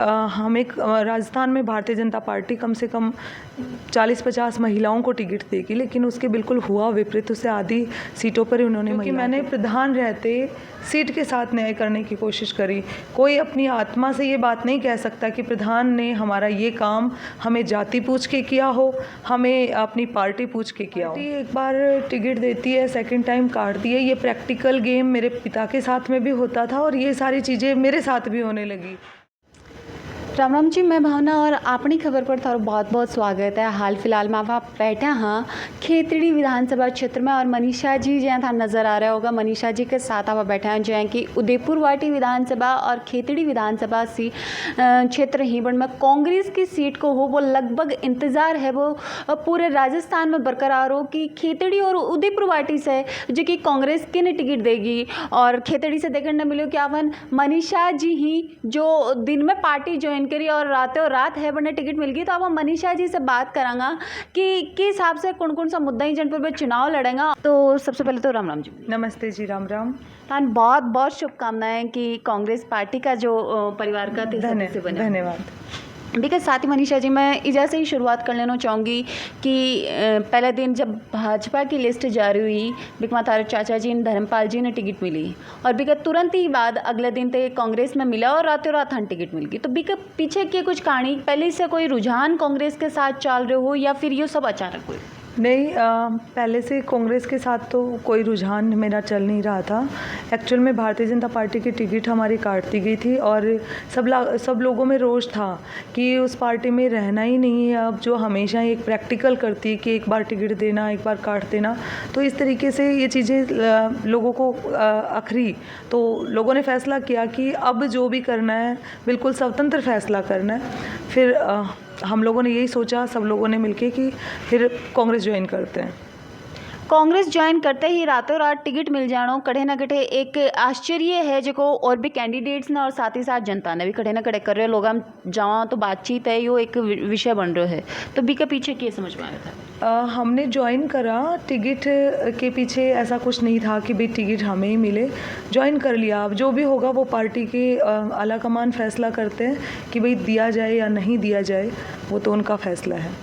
हम एक राजस्थान में भारतीय जनता पार्टी कम से कम 40-50 महिलाओं को टिकट देगी, लेकिन उसके बिल्कुल हुआ विपरीत। उससे आधी सीटों पर उन्होंने, क्योंकि मैंने प्रधान रहते सीट के साथ न्याय करने की कोशिश करी। कोई अपनी आत्मा से ये बात नहीं कह सकता कि प्रधान ने हमारा ये काम हमें जाति पूछ के किया हो, हमें अपनी पार्टी पूछ के किया हो। एक बार टिकट देती है, सेकंड टाइम काटती है। ये प्रैक्टिकल गेम मेरे पिता के साथ में भी होता था और ये सारी चीज़ें मेरे साथ भी होने लगी। राम राम जी, मैं भावना और अपनी खबर पर थारो बहुत बहुत स्वागत है। हाल फिलहाल में आप बैठे हाँ खेतड़ी विधानसभा क्षेत्र में और मनीषा जी जैं था नज़र आ रहा होगा। मनीषा जी के साथ आप बैठे हैं जैं कि उदयपुर वाटी विधानसभा और खेतड़ी विधानसभा सी क्षेत्र ही बन में कांग्रेस की सीट को हो, वो लगभग इंतज़ार है वो पूरे राजस्थान में बरकरार हो कि खेतड़ी और उदयपुर वाटी से जो कि कांग्रेस किन टिकट देगी। और खेतड़ी से देखने मिलो कि अपन मनीषा जी ही जो दिन में पार्टी ज्वाइन करी और रातों रात है बने टिकट मिल गई। तो अब हम मनीषा जी से बात करांगा कि किस हिसाब से कौन कौन सा मुद्दा ही जनपद में चुनाव लड़ेगा। तो सबसे पहले तो राम राम जी। नमस्ते जी, राम राम। बहुत बहुत शुभकामनाएं कि कांग्रेस पार्टी का जो परिवार का सदस्य बने। धन्यवाद। बिकॉज साथ ही मनीषा जी, मैं इजा से ही शुरुआत कर लेना चाहूँगी कि पहले दिन जब भाजपा की लिस्ट जारी हुई, बिकमा तारे चाचा जी धर्मपाल जी ने टिकट मिली और बिका तुरंत ही बाद अगले दिन तक कांग्रेस में मिला और रातों रात हन टिकट मिल गई। तो बिका पीछे की कुछ कहानी, पहले से कोई रुझान कांग्रेस के साथ चल रहे हो या फिर ये सब अचानक हुई? नहीं, पहले से कांग्रेस के साथ तो कोई रुझान मेरा चल नहीं रहा था। एक्चुअल में भारतीय जनता पार्टी की टिकट हमारी काट दी गई थी और सब लोगों में रोष था कि उस पार्टी में रहना ही नहीं है अब, जो हमेशा एक प्रैक्टिकल करती है कि एक बार टिकट देना, एक बार काट देना। तो इस तरीके से ये चीज़ें लोगों को अखरी, तो लोगों ने फैसला किया कि अब जो भी करना है बिल्कुल स्वतंत्र फैसला करना है। फिर हम लोगों ने यही सोचा, सब लोगों ने मिलके, कि फिर कांग्रेस ज्वाइन करते हैं। कांग्रेस ज्वाइन करते ही रातों रात टिकट मिल जानो कड़े ना कड़े एक आश्चर्य है जो और भी कैंडिडेट्स ने और साथ ही साथ जनता ने भी कड़े ना कड़े कर रहे लोग। हम जावा तो बातचीत है, यो एक विषय बन रहा है। तो बी के पीछे क्या समझ में आया था? हमने ज्वाइन करा, टिकट के पीछे ऐसा कुछ नहीं था कि भाई टिकट हमें ही मिले। ज्वाइन कर लिया। अब जो भी होगा वो पार्टी के आला कमान फैसला करते हैं कि भाई दिया जाए या नहीं दिया जाए, वो तो उनका फैसला है।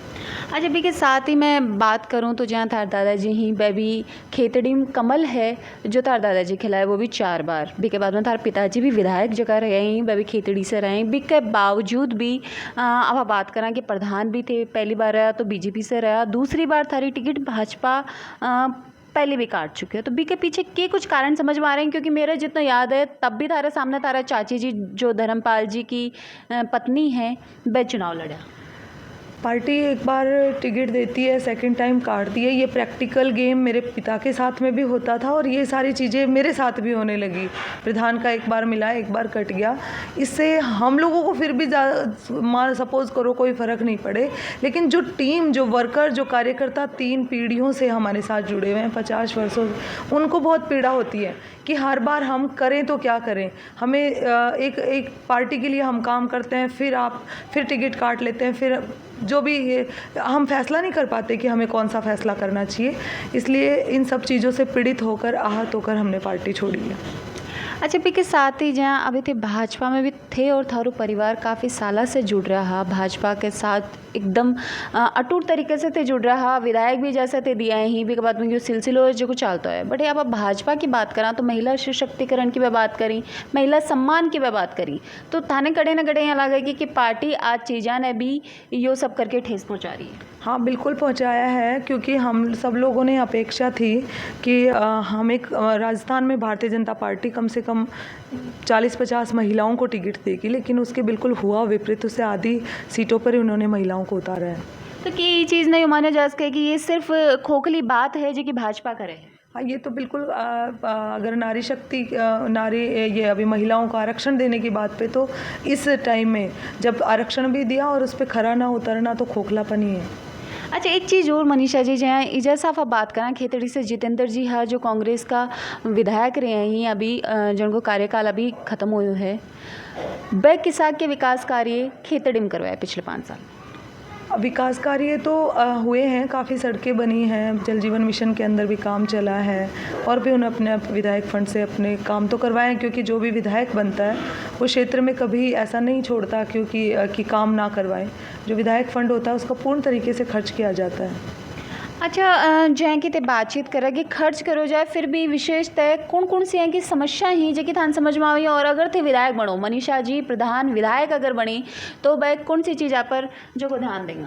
अच्छा, बी के साथ ही मैं बात करूं तो जहाँ तार दादाजी ही बेबी खेतड़ी में कमल है जो तार दादाजी खिलाए वो भी 4 बार। बी के बाद में तार पिताजी भी विधायक जगह रहे हैं, बेबी खेतड़ी से रहे। बी के बावजूद भी अब आप बात करें कि प्रधान भी थे, पहली बार रहा तो बीजेपी से रहा, दूसरी बार थारी टिकट भाजपा पहले भी काट चुके हैं। तो बी के पीछे के कुछ कारण समझ में आ रहे हैं? क्योंकि मेरा जितना याद है तब भी तारे सामने तारा चाची जी जो धर्मपाल जी की पत्नी है वह चुनाव लड़ा। पार्टी एक बार टिकट देती है, सेकंड टाइम काटती है। ये प्रैक्टिकल गेम मेरे पिता के साथ में भी होता था और ये सारी चीज़ें मेरे साथ भी होने लगी। प्रधान का एक बार मिला, एक बार कट गया। इससे हम लोगों को फिर भी मान सपोज करो कोई फ़र्क नहीं पड़े, लेकिन जो टीम, जो वर्कर, जो कार्यकर्ता 3 पीढ़ियों से हमारे साथ जुड़े हुए हैं, 50 वर्षों, उनको बहुत पीड़ा होती है कि हर बार हम करें तो क्या करें। हमें एक पार्टी के लिए हम काम करते हैं, फिर टिकट काट लेते हैं, फिर जो भी हम फैसला नहीं कर पाते कि हमें कौन सा फैसला करना चाहिए। इसलिए इन सब चीज़ों से पीड़ित होकर, आहत होकर हमने पार्टी छोड़ी है। अच्छा, पी के साथ ही जहाँ अभी थे भाजपा में भी थे और थारू परिवार काफ़ी साल से जुड़ रहा भाजपा के साथ, एकदम अटूट तरीके से थे जुड़ रहा। विधायक भी जैसे थे दिया ही भी के बाद में जो सिलसिलो जो कुछ चलता है। बट अब भाजपा की बात करा तो महिला सशक्तिकरण की बात करी, महिला सम्मान की बात करी, तो थाने कड़े न कड़े यहाँ लगे कि पार्टी आज चीज़ा ने भी यो सब करके ठेस पहुँचा रही है। हाँ, बिल्कुल पहुंचाया है, क्योंकि हम सब लोगों ने अपेक्षा थी कि हम एक राजस्थान में भारतीय जनता पार्टी कम से कम 40-50 महिलाओं को टिकट देगी, लेकिन उसके बिल्कुल हुआ विपरीत। उससे आधी सीटों पर उन्होंने महिलाओं को उतारा है। तो कि ये चीज़ नहीं माना जा सके कि ये सिर्फ खोखली बात है जो कि भाजपा करे है? हाँ, ये तो बिल्कुल अगर नारी शक्ति, ये अभी महिलाओं को आरक्षण देने की बात पे, तो इस टाइम में जब आरक्षण भी दिया और उस पर खरा ना उतरना तो खोखलापन ही है। अच्छा, एक चीज़ और मनीषा जी, जहाँ जैसा आप बात करें खेतड़ी से जितेंद्र जी है जो कांग्रेस का विधायक रहे हैं, अभी जिनको कार्यकाल अभी खत्म हुए है, वह किसान के विकास कार्य खेतड़ी में करवाया पिछले 5 साल। विकास कार्य तो हुए हैं, काफ़ी सड़कें बनी हैं, जल जीवन मिशन के अंदर भी काम चला है और भी उन्हें अपने विधायक फंड से अपने काम तो करवाए हैं, क्योंकि जो भी विधायक बनता है वो क्षेत्र में कभी ऐसा नहीं छोड़ता क्योंकि कि काम ना करवाए। जो विधायक फंड होता है उसका पूर्ण तरीके से खर्च किया जाता है। अच्छा, जैं किते बातचीत करा कि खर्च करो जाए फिर भी विशेषतः कौन सी हैं कि समस्या ही जेकी थान समझ में आई और अगर थे विधायक बनो मनीषा जी प्रधान विधायक अगर बनी तो वह कौन सी चीज़ आप पर जो को ध्यान देंगे?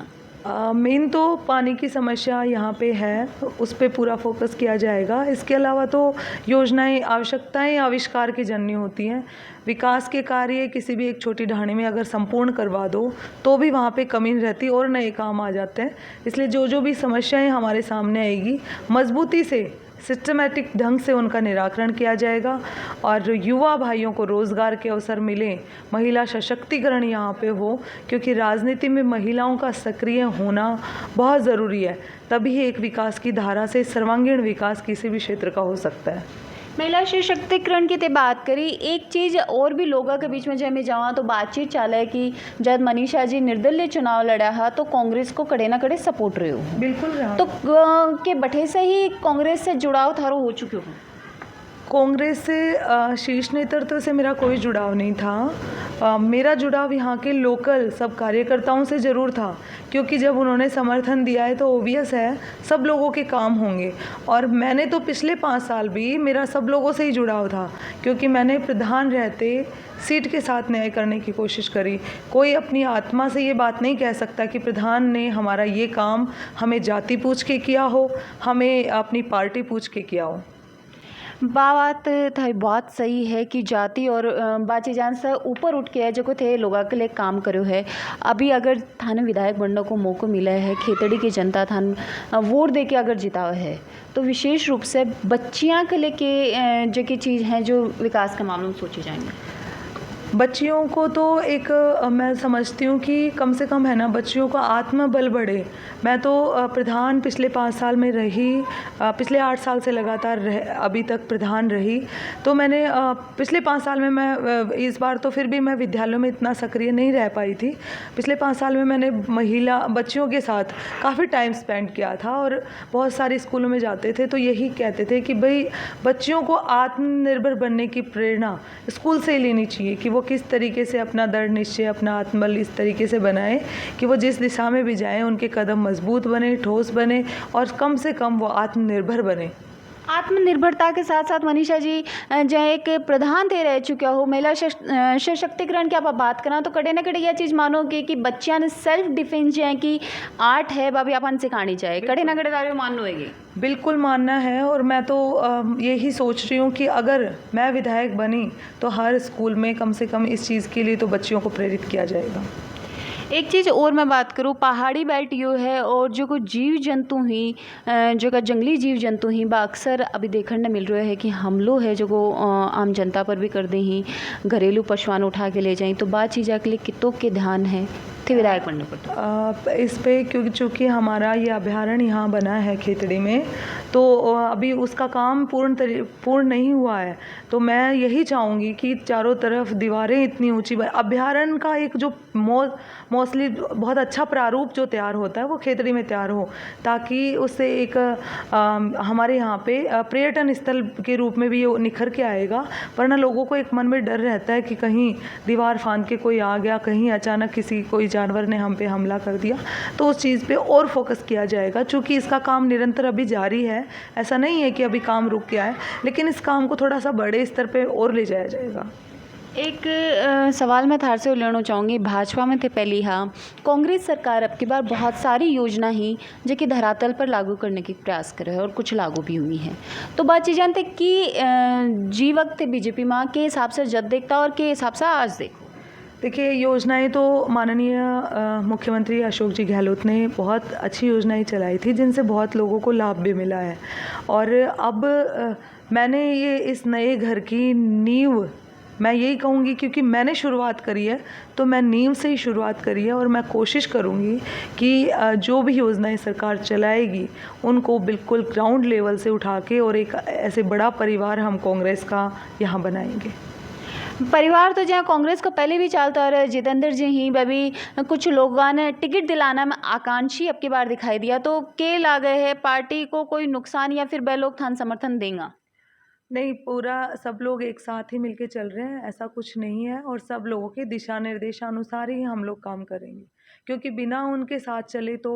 मेन तो पानी की समस्या यहाँ पे है, उस पे पूरा फोकस किया जाएगा। इसके अलावा तो योजनाएं आवश्यकताएं आविष्कार की जननी होती हैं। विकास के कार्य किसी भी एक छोटी ढाणी में अगर संपूर्ण करवा दो तो भी वहाँ पे कमी रहती और नए काम आ जाते हैं। इसलिए जो भी समस्याएं हमारे सामने आएगी मजबूती से सिस्टमैटिक ढंग से उनका निराकरण किया जाएगा और युवा भाइयों को रोज़गार के अवसर मिले, महिला सशक्तिकरण यहाँ पे हो, क्योंकि राजनीति में महिलाओं का सक्रिय होना बहुत ज़रूरी है। तभी एक विकास की धारा से सर्वांगीण विकास किसी भी क्षेत्र का हो सकता है। महिला सशक्तिकरण की ते बात करी, एक चीज़ और भी लोगों के बीच में जब मैं जाऊँ तो बातचीत चाल है कि जब मनीषा जी निर्दलीय चुनाव लड़ा है तो कांग्रेस को कड़े ना कड़े सपोर्ट रहे हो। बिल्कुल रहा। तो के बठे से ही कांग्रेस से जुड़ाव थारो हो चुके हो? कांग्रेस से शीर्ष नेतृत्व से मेरा कोई जुड़ाव नहीं था। मेरा जुड़ाव यहाँ के लोकल सब कार्यकर्ताओं से ज़रूर था, क्योंकि जब उन्होंने समर्थन दिया है तो ओबियस है सब लोगों के काम होंगे। और मैंने तो पिछले 5 साल भी मेरा सब लोगों से ही जुड़ाव था, क्योंकि मैंने प्रधान रहते सीट के साथ न्याय करने की कोशिश करी। कोई अपनी आत्मा से ये बात नहीं कह सकता कि प्रधान ने हमारा ये काम हमें जाति पूछ के किया हो, हमें अपनी पार्टी पूछ के किया हो। बात था बहुत सही है कि जाति और बाची जान से ऊपर उठ के है जो थे लोगों के लिए काम करो है। अभी अगर थाने विधायक बनने को मौका मिला है, खेतड़ी की जनता थान वोट दे के अगर जिताओ है तो विशेष रूप से बच्चियां के लिए के जो की चीज़ हैं जो विकास के मामलों में सोची जाएंगे। बच्चियों को तो एक मैं समझती हूँ कि कम से कम है ना बच्चियों का आत्मबल बढ़े। मैं तो प्रधान पिछले 5 साल में रही, पिछले 8 साल से लगातार अभी तक प्रधान रही। तो मैंने पिछले 5 साल में मैं इस बार तो फिर भी मैं विद्यालयों में इतना सक्रिय नहीं रह पाई थी। पिछले 5 साल में मैंने महिला बच्चियों के साथ काफ़ी टाइम स्पेंड किया था और बहुत सारे स्कूलों में जाते थे तो यही कहते थे कि भाई बच्चियों को आत्मनिर्भर बनने की प्रेरणा स्कूल से ही लेनी चाहिए, कि वो किस तरीके से अपना दृढ़ निश्चय अपना आत्मबल इस तरीके से बनाएं कि वो जिस दिशा में भी जाएं उनके कदम मजबूत बने, ठोस बने और कम से कम वो आत्मनिर्भर बने। आत्मनिर्भरता के साथ साथ मनीषा जी जहाँ एक प्रधान थे रह चुके हो महिला सशक्तिकरण की आप बात करा तो कड़े ना कड़े यह चीज़ मानोगे कि बच्चियां ने सेल्फ डिफेंस जो है कि आर्ट है बाबी अपन सिखानी चाहिए, कड़े ना कड़े दारे मान लोगे? बिल्कुल मानना है और मैं तो यही सोच रही हूँ कि अगर मैं विधायक बनी तो हर स्कूल में कम से कम इस चीज़ के लिए तो बच्चियों को प्रेरित किया जाएगा। एक चीज़ और मैं बात करूँ, पहाड़ी बेल्ट यो है और जो कुछ जीव जंतु ही जो का जंगली जीव जंतु ही बा अक्सर अभी देखने मिल रहा है कि हमलों है जो को आम जनता पर भी कर दे ही, घरेलू पशुआन उठा के ले जाएं, तो बात चीज़ के लिए कितों के ध्यान है थे विधायक बनने पर इस पे, क्योंकि चूँकि हमारा ये अभ्यारण्य यहाँ बना है खेतड़ी में तो अभी उसका काम पूर्ण नहीं हुआ है। तो मैं यही चाहूँगी कि चारों तरफ दीवारें इतनी ऊंची अभ्यारण्य का एक जो मोस्टली बहुत अच्छा प्रारूप जो तैयार होता है वो खेतड़ी में तैयार हो, ताकि उससे एक हमारे यहाँ पे पर्यटन स्थल के रूप में भी ये निखर के आएगा। वरना लोगों को एक मन में डर रहता है कि कहीं दीवार फांद के कोई आ गया, कहीं अचानक कोई जानवर ने हम पे हमला कर दिया, तो उस चीज़ पे और फोकस किया जाएगा। चूँकि इसका काम निरंतर अभी जारी है, ऐसा नहीं है कि अभी काम रुक गया है, लेकिन इस काम को थोड़ा सा बड़े स्तर पे और ले जाया जाएगा। एक सवाल मैं थार से लेना चाहूँगी, भाजपा में थे पहली हाँ कांग्रेस सरकार अब की बार बहुत सारी योजना ही जो कि धरातल पर लागू करने की प्रयास करे और कुछ लागू भी हुई हैं। तो बात चीज़ जानते कि जी वक्त बीजेपी माँ के हिसाब से जब देखता और के हिसाब से आज देखो? देखिए, योजनाएं तो माननीय मुख्यमंत्री अशोक जी गहलोत ने बहुत अच्छी योजनाएं चलाई थी जिनसे बहुत लोगों को लाभ भी मिला है। और अब मैंने ये इस नए घर की नींव मैं यही कहूँगी, क्योंकि मैंने शुरुआत करी है तो मैं नींव से ही शुरुआत करी है और मैं कोशिश करूँगी कि जो भी योजनाएं सरकार चलाएगी उनको बिल्कुल ग्राउंड लेवल से उठा के और एक ऐसे बड़ा परिवार हम कांग्रेस का यहाँ बनाएंगे। परिवार तो जहाँ कांग्रेस को पहले भी चलता और जितेंद्र जी ही भी कुछ लोगों ने टिकट दिलाना में आकांक्षी अब की बार दिखाई दिया, तो के ला गए है पार्टी को कोई नुकसान या फिर वे लोग थान समर्थन देंगे? नहीं, पूरा सब लोग एक साथ ही मिलके चल रहे हैं, ऐसा कुछ नहीं है। और सब लोगों के दिशा निर्देशानुसार ही हम लोग काम करेंगे, क्योंकि बिना उनके साथ चले तो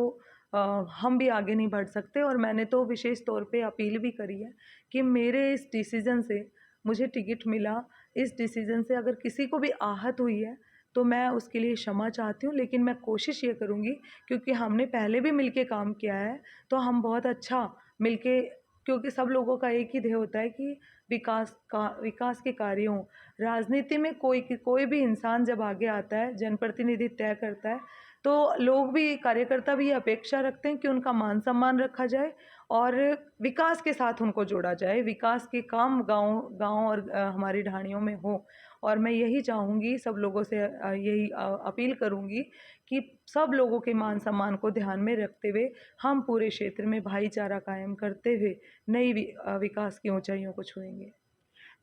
हम भी आगे नहीं बढ़ सकते। और मैंने तो विशेष तौर पे अपील भी करी है कि मेरे इस डिसीज़न से मुझे टिकट मिला, इस डिसीज़न से अगर किसी को भी आहत हुई है तो मैं उसके लिए क्षमा चाहती हूँ। लेकिन मैं कोशिश ये करूँगी, क्योंकि हमने पहले भी मिलके काम किया है, तो हम बहुत अच्छा मिलके, क्योंकि सब लोगों का एक ही ध्येय होता है कि विकास के कार्य हों। राजनीति में कोई भी इंसान जब आगे आता है, जनप्रतिनिधि तय करता है, तो लोग भी, कार्यकर्ता भी ये अपेक्षा रखते हैं कि उनका मान सम्मान रखा जाए और विकास के साथ उनको जोड़ा जाए, विकास के काम गाँव और हमारी ढाणियों में हो। और मैं यही चाहूँगी, सब लोगों से यही अपील करूँगी कि सब लोगों के मान सम्मान को ध्यान में रखते हुए हम पूरे क्षेत्र में भाईचारा कायम करते हुए नई विकास की ऊंचाइयों को छुएंगे।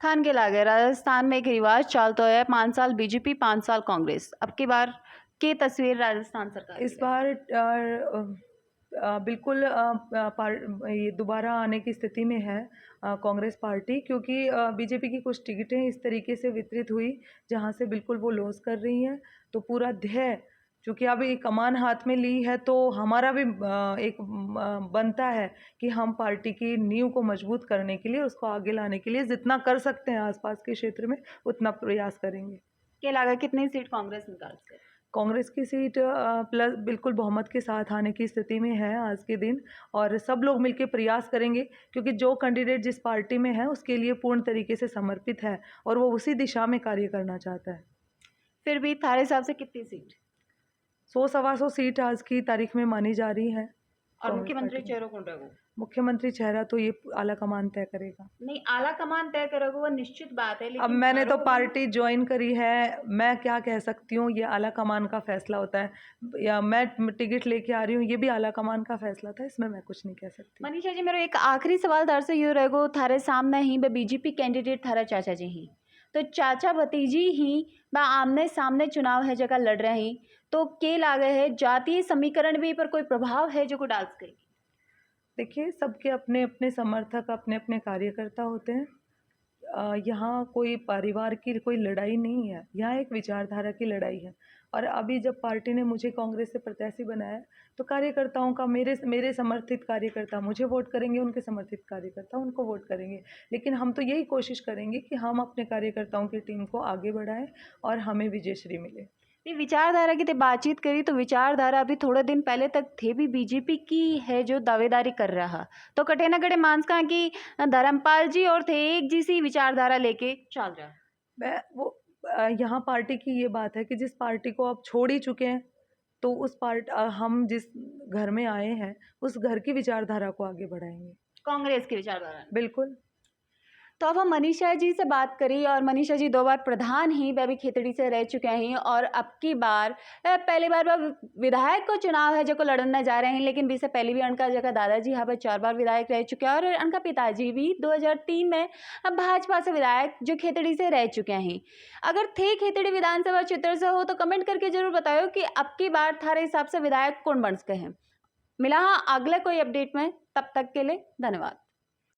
थान के लागे राजस्थान में एक रिवाज चलता है, 5 साल बीजेपी 5 साल कांग्रेस। अब की बार के तस्वीर राजस्थान सरकार इस बार बिल्कुल ये दोबारा आने की स्थिति में है कांग्रेस पार्टी, क्योंकि बीजेपी की कुछ टिकटें इस तरीके से वितरित हुई जहां से बिल्कुल वो लॉस कर रही हैं। तो पूरा ध्येय, चूँकि अब ये कमान हाथ में ली है, तो हमारा भी एक बनता है कि हम पार्टी की नींव को मजबूत करने के लिए, उसको आगे लाने के लिए जितना कर सकते हैं आसपास के क्षेत्र में उतना प्रयास करेंगे। के लागे कितनी सीट कांग्रेस निकालती है? कांग्रेस की सीट प्लस बिल्कुल बहुमत के साथ आने की स्थिति में है आज के दिन। और सब लोग मिलकर प्रयास करेंगे, क्योंकि जो कैंडिडेट जिस पार्टी में है उसके लिए पूर्ण तरीके से समर्पित है और वो उसी दिशा में कार्य करना चाहता है। फिर भी थारे हिसाब से कितनी सीट? 100-125 सीट आज की तारीख में मानी जा रही है। और मुख्यमंत्री चेहरा कौन रहेगा? मुख्यमंत्री चेहरा तो ये आला कमान तय करेगा। नहीं, आला कमान तय करेगा वो निश्चित बात है, लेकिन अब मैंने तो पार्टी ज्वाइन करी है, मैं क्या कह सकती हूँ, ये आला कमान का फैसला होता है। या मैं टिकट लेके आ रही हूँ, ये भी आला कमान का फैसला था, इसमें मैं कुछ नहीं कह सकती। मनीषा जी, मेरा एक आखिरी सवाल थार से यूँ रहेगो, थारे सामने ही बीजेपी कैंडिडेट थारा चाचा जी ही, तो चाचा भतीजी ही आमने सामने चुनाव है जगह लड़ रहे हैं, तो के लागे है जातीय समीकरण भी पर कोई प्रभाव है जो को डाल सकेगी? देखिए, सबके अपने अपने समर्थक, अपने अपने कार्यकर्ता होते हैं। यहाँ कोई परिवार की कोई लड़ाई नहीं है, यहाँ एक विचारधारा की लड़ाई है। और अभी जब पार्टी ने मुझे कांग्रेस से प्रत्याशी बनाया, तो कार्यकर्ताओं का, मेरे समर्थित कार्यकर्ता मुझे वोट करेंगे, उनके समर्थित कार्यकर्ता उनको वोट करेंगे। लेकिन हम तो यही कोशिश करेंगे कि हम अपने कार्यकर्ताओं की टीम को आगे बढ़ाएं और हमें विजयश्री मिले। ये विचारधारा की बातचीत करी तो विचारधारा अभी थोड़े दिन पहले तक थे भी बीजेपी की है जो दावेदारी कर रहा, तो कटे न कटे मांस का कि धर्मपाल जी और थे एक जैसी विचारधारा लेके चल रहा। मैं वो यहाँ पार्टी की ये बात है कि जिस पार्टी को आप छोड़ ही चुके हैं, तो हम जिस घर में आए हैं उस घर की विचारधारा को आगे बढ़ाएंगे, कांग्रेस की विचारधारा। बिल्कुल। तो अब हम मनीषा जी से बात करी, और मनीषा जी 2 बार प्रधान ही वह खेतड़ी से रह चुके हैं, और अब की बार पहली बार वह विधायक को चुनाव है जो को लड़ने जा रहे हैं, लेकिन भी से पहले भी उनका जगह दादाजी यहाँ पर 4 बार विधायक रह चुके हैं, और उनका पिताजी भी 2003 में अब भाजपा से विधायक जो खेतड़ी से रह चुके हैं। अगर थे खेतड़ी विधानसभा क्षेत्र से हो तो कमेंट करके जरूर बताओ कि अब की बार थारे हिसाब से विधायक कौन बन सके हैं। मिला हाँ अगले कोई अपडेट में, तब तक के लिए धन्यवाद।